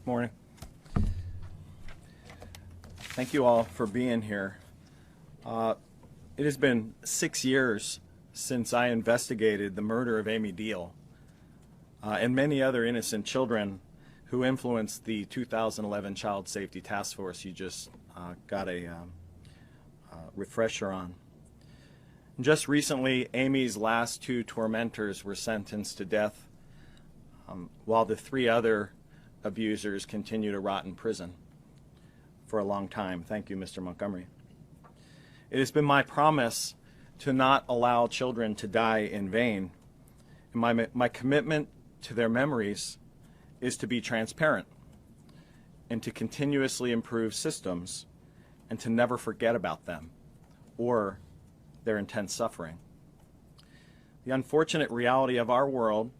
Morning. Thank you all for being here. It has been 6 years since I investigated the murder of Ame Deal and many other innocent children who influenced the 2011 Child Safety Task Force you just got a refresher on. Just recently, Ame's last 2 tormentors were sentenced to death, while the 3 other abusers continue to rot in prison for a long time. Thank you, Mr. Montgomery. It has been my promise to not allow children to die in vain. And my commitment to their memories is to be transparent and to continuously improve systems and to never forget about them or their intense suffering. The unfortunate reality of our world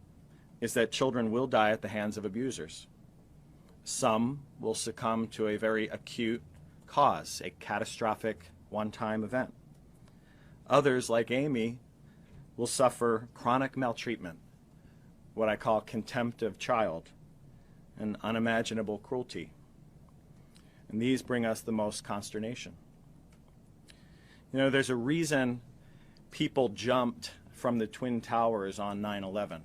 is that children will die at the hands of abusers. Some will succumb to a very acute cause, a catastrophic one-time event. Others, like Ame, will suffer chronic maltreatment, what I call contempt of child, and unimaginable cruelty. And these bring us the most consternation. You know, there's a reason people jumped from the Twin Towers on 9/11.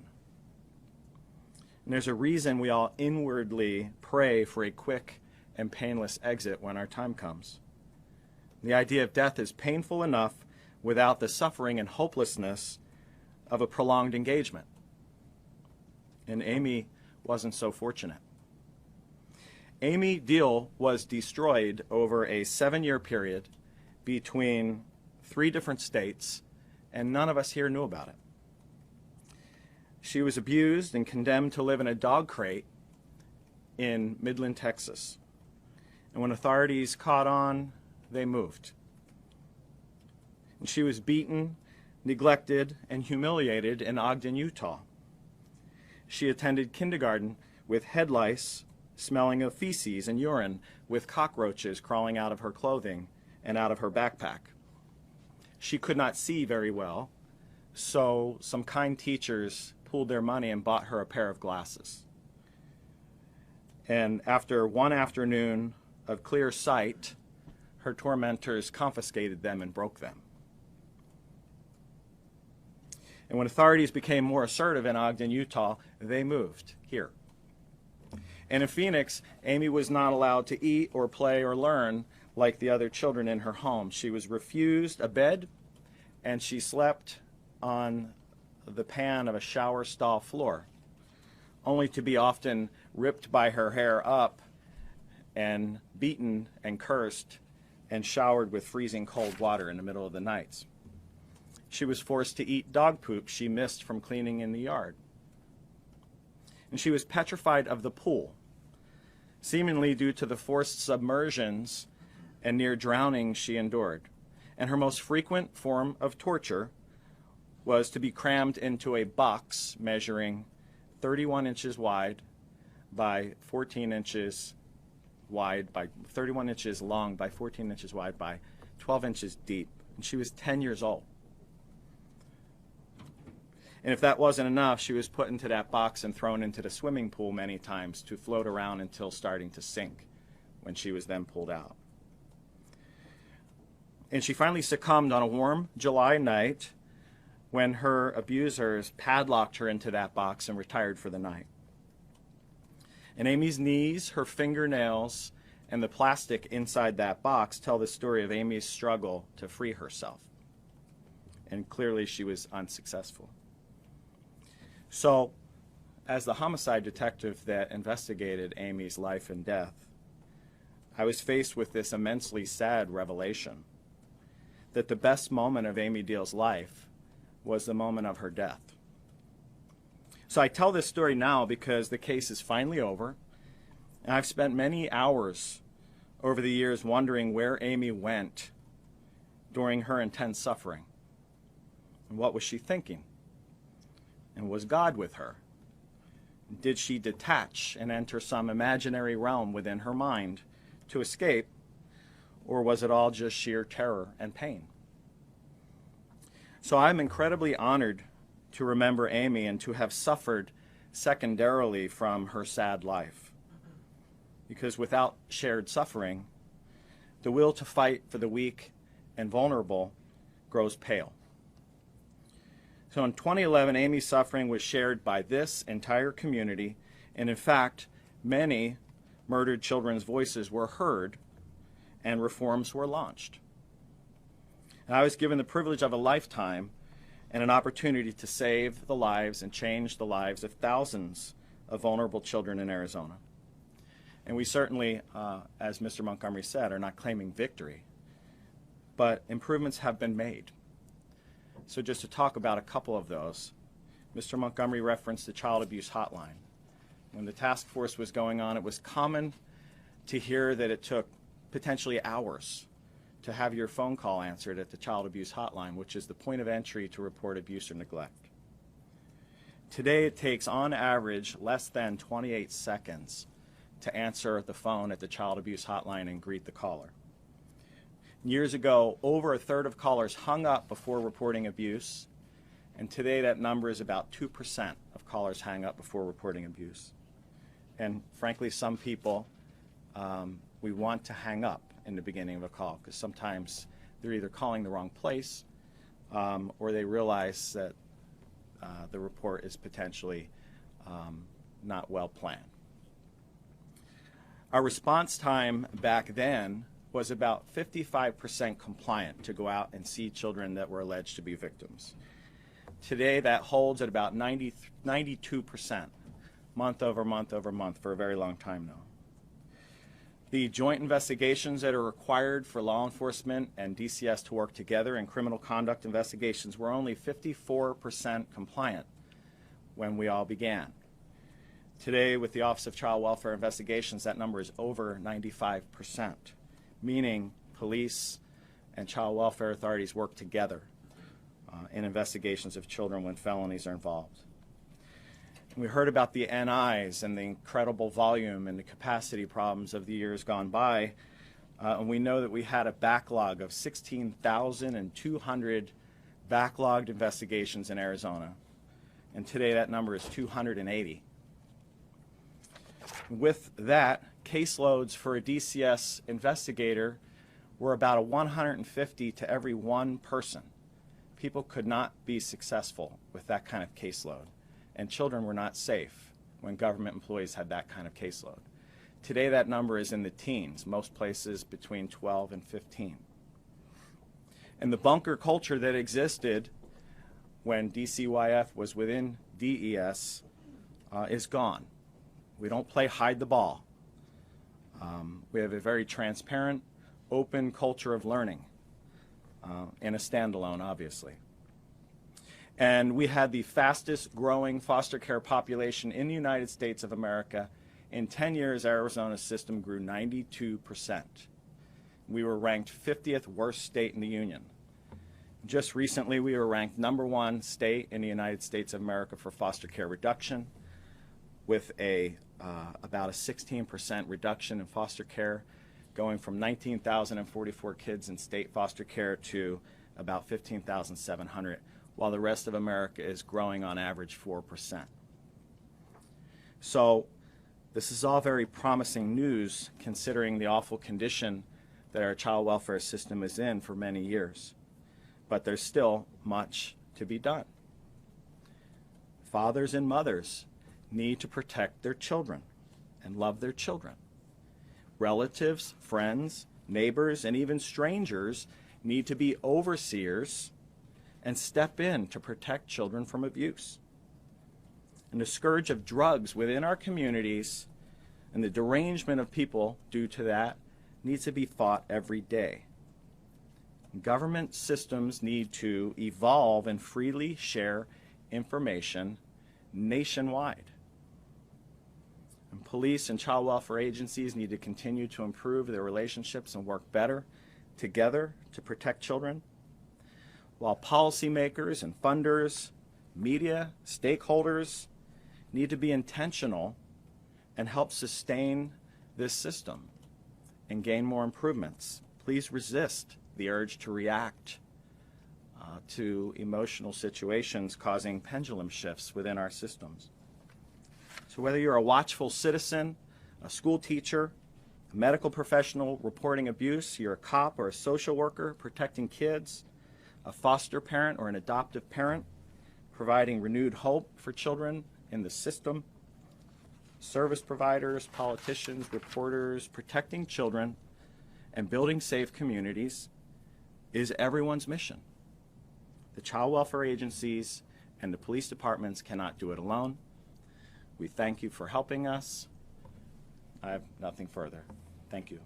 And there's a reason we all inwardly pray for a quick and painless exit when our time comes. The idea of death is painful enough without the suffering and hopelessness of a prolonged engagement. And Ame wasn't so fortunate. Ame Deal was destroyed over a 7-year period between 3 different states, and none of us here knew about it. She was abused and condemned to live in a dog crate in Midland, Texas. And when authorities caught on, they moved. And she was beaten, neglected, and humiliated in Ogden, Utah. She attended kindergarten with head lice smelling of feces and urine, with cockroaches crawling out of her clothing and out of her backpack. She could not see very well, so some kind teachers pooled their money and bought her a pair of glasses. And after one afternoon of clear sight, her tormentors confiscated them and broke them. And when authorities became more assertive in Ogden, Utah, they moved here. And in Phoenix, Ame was not allowed to eat or play or learn like the other children in her home. She was refused a bed, and she slept on the pan of a shower stall floor, only to be often ripped by her hair up and beaten and cursed and showered with freezing cold water in the middle of the nights. She was forced to eat dog poop she missed from cleaning in the yard. And she was petrified of the pool, seemingly due to the forced submersions and near drowning she endured. And her most frequent form of torture was to be crammed into a box measuring 31 inches wide by 14 inches wide by 31 inches long by 14 inches wide by 12 inches deep. And she was 10 years old. And if that wasn't enough, she was put into that box and thrown into the swimming pool many times to float around until starting to sink, when she was then pulled out. And she finally succumbed on a warm July night when her abusers padlocked her into that box and retired for the night. And Ame's knees, her fingernails, and the plastic inside that box tell the story of Ame's struggle to free herself. And clearly she was unsuccessful. So, as the homicide detective that investigated Ame's life and death, I was faced with this immensely sad revelation that the best moment of Ame Deal's life was the moment of her death. So I tell this story now because the case is finally over, and I've spent many hours over the years wondering where Ame went during her intense suffering. And what was she thinking? And was God with her? Did she detach and enter some imaginary realm within her mind to escape, or was it all just sheer terror and pain? So I'm incredibly honored to remember Ame and to have suffered secondarily from her sad life. because without shared suffering, the will to fight for the weak and vulnerable grows pale. So in 2011, Ame's suffering was shared by this entire community, and in fact, many murdered children's voices were heard and reforms were launched. And I was given the privilege of a lifetime and an opportunity to save the lives and change the lives of thousands of vulnerable children in Arizona. And we certainly, as Mr. Montgomery said, are not claiming victory, but improvements have been made. So just to talk about a couple of those, Mr. Montgomery referenced the child abuse hotline. When the task force was going on, it was common to hear that it took potentially hours to have your phone call answered at the child abuse hotline, which is the point of entry to report abuse or neglect. Today, it takes on average less than 28 seconds to answer the phone at the child abuse hotline and greet the caller. Years ago, over a third of callers hung up before reporting abuse, and today that number is about 2% of callers hang up before reporting abuse. And frankly, some people, we want to hang up in the beginning of a call because sometimes they're either calling the wrong place or they realize that the report is potentially not well planned. Our response time back then was about 55% compliant to go out and see children that were alleged to be victims. Today that holds at about 92% month over month over month for a very long time now. The joint investigations that are required for law enforcement and DCS to work together in criminal conduct investigations were only 54% compliant when we all began. Today, with the Office of Child Welfare Investigations, that number is over 95%, meaning police and child welfare authorities work together in investigations of children when felonies are involved. We heard about the NIs and the incredible volume and the capacity problems of the years gone by, and we know that we had a backlog of 16,200 backlogged investigations in Arizona, and today that number is 280. With that, caseloads for a DCS investigator were about a 150 to every one person. People could not be successful with that kind of caseload, and children were not safe when government employees had that kind of caseload. Today that number is in the teens, most places between 12 and 15. And the bunker culture that existed when DCYF was within DES is gone. We don't play hide the ball. We have a very transparent, open culture of learning in a standalone, obviously. And we had the fastest growing foster care population in the United States of America. In 10 years, Arizona's system grew 92%. We were ranked 50th worst state in the union. Just recently, we were ranked #1 state in the United States of America for foster care reduction, with about a 16% reduction in foster care, going from 19,044 kids in state foster care to about 15,700, while the rest of America is growing on average 4%. So this is all very promising news considering the awful condition that our child welfare system is in for many years. But there's still much to be done. Fathers and mothers need to protect their children and love their children. Relatives, friends, neighbors, and even strangers need to be overseers and step in to protect children from abuse. And the scourge of drugs within our communities and the derangement of people due to that needs to be fought every day. Government systems need to evolve and freely share information nationwide. And police and child welfare agencies need to continue to improve their relationships and work better together to protect children, while policymakers and funders, media, stakeholders need to be intentional and help sustain this system and gain more improvements. Please resist the urge to react to emotional situations causing pendulum shifts within our systems. So whether you're a watchful citizen, a school teacher, a medical professional reporting abuse, you're a cop or a social worker protecting kids, a foster parent or an adoptive parent providing renewed hope for children in the system, service providers, politicians, reporters protecting children and building safe communities is everyone's mission. The child welfare agencies and the police departments cannot do it alone. We thank you for helping us. I have nothing further. Thank you.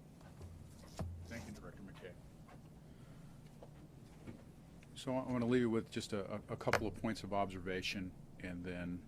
Thank you, Director McKay. So I want to leave you with just a couple of points of observation and then